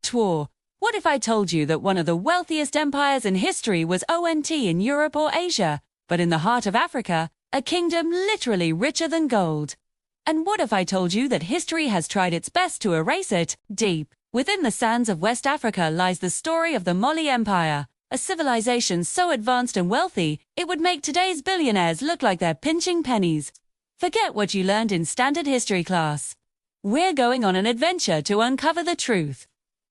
Fact or what if I told you that one of the wealthiest empires in history was ONT in Europe or Asia, but in the heart of Africa, a kingdom literally richer than gold? And what if I told you that history has tried its best to erase it? Deep within the sands of West Africa lies the story of the Mali Empire, a civilization so advanced and wealthy, it would make today's billionaires look like they're pinching pennies. Forget what you learned in standard history class. We're going on an adventure to uncover the truth.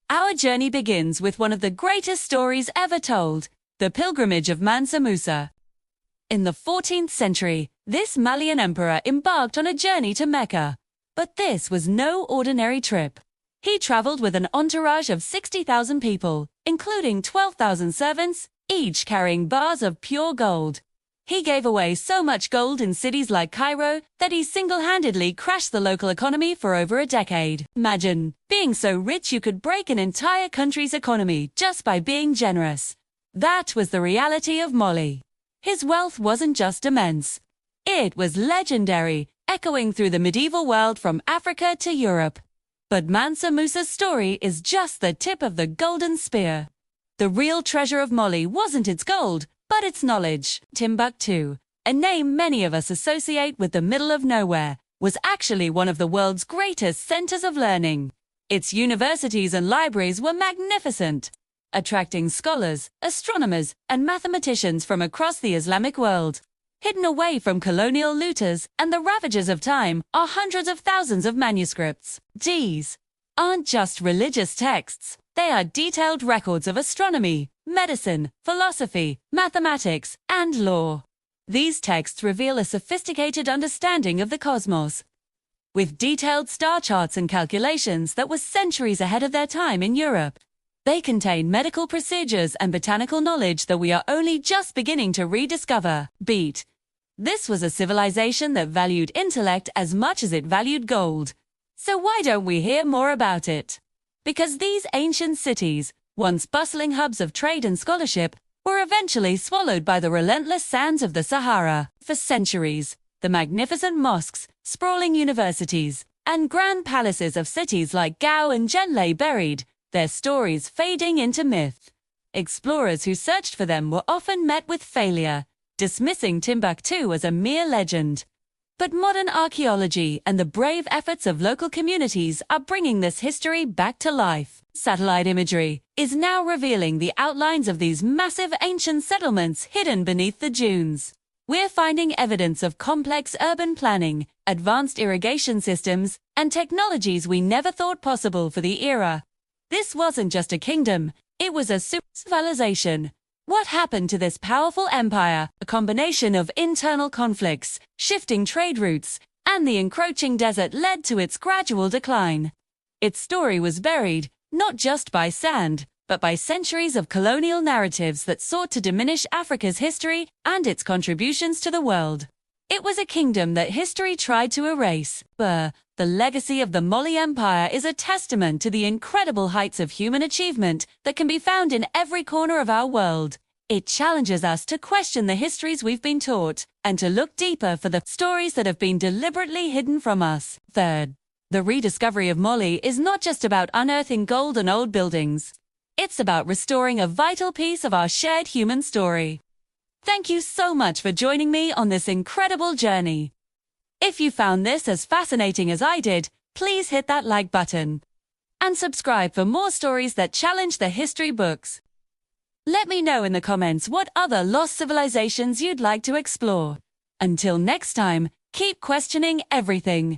Our journey begins with one of the greatest stories ever told, the pilgrimage of Mansa Musa. In the 14th century, this Malian emperor embarked on a journey to Mecca. But this was no ordinary trip. He traveled with an entourage of 60,000 people, including 12,000 servants, each carrying bars of pure gold. He gave away so much gold in cities like Cairo that he single-handedly crashed the local economy for over a decade. Imagine being so rich you could break an entire country's economy just by being generous. That was the reality of Mali. His wealth wasn't just immense. It was legendary, echoing through the medieval world from Africa to Europe. But Mansa Musa's story is just the tip of the golden spear. The real treasure of Mali wasn't its gold, but its knowledge. Timbuktu, a name many of us associate with the middle of nowhere, was actually one of the world's greatest centers of learning. Its universities and libraries were magnificent, attracting scholars, astronomers, and mathematicians from across the Islamic world. Hidden away from colonial looters and the ravages of time are hundreds of thousands of manuscripts. These aren't just religious texts, they are detailed records of astronomy, medicine, philosophy, mathematics, and law. These texts reveal a sophisticated understanding of the cosmos, with detailed star charts and calculations that were centuries ahead of their time in Europe. They contain medical procedures and botanical knowledge that we are only just beginning to rediscover. This was a civilization that valued intellect as much as it valued gold. So why don't we hear more about it? Because these ancient cities, once bustling hubs of trade and scholarship, were eventually swallowed by the relentless sands of the Sahara. For centuries, the magnificent mosques, sprawling universities, and grand palaces of cities like Gao and Jen lay buried, their stories fading into myth. Explorers who searched for them were often met with failure, dismissing Timbuktu as a mere legend. But modern archaeology and the brave efforts of local communities are bringing this history back to life. Satellite imagery is now revealing the outlines of these massive ancient settlements hidden beneath the dunes. We're finding evidence of complex urban planning, advanced irrigation systems, and technologies we never thought possible for the era. This wasn't just a kingdom, it was a civilization. What happened to this powerful empire? A combination of internal conflicts, shifting trade routes, and the encroaching desert led to its gradual decline. Its story was buried, not just by sand, but by centuries of colonial narratives that sought to diminish Africa's history and its contributions to the world. It was a kingdom that history tried to erase. The legacy of the Mali Empire is a testament to the incredible heights of human achievement that can be found in every corner of our world. It challenges us to question the histories we've been taught and to look deeper for the stories that have been deliberately hidden from us. Third, the rediscovery of Mali is not just about unearthing gold and old buildings. It's about restoring a vital piece of our shared human story. Thank you so much for joining me on this incredible journey. If you found this as fascinating as I did, please hit that like button and subscribe for more stories that challenge the history books. Let me know in the comments what other lost civilizations you'd like to explore. Until next time, keep questioning everything.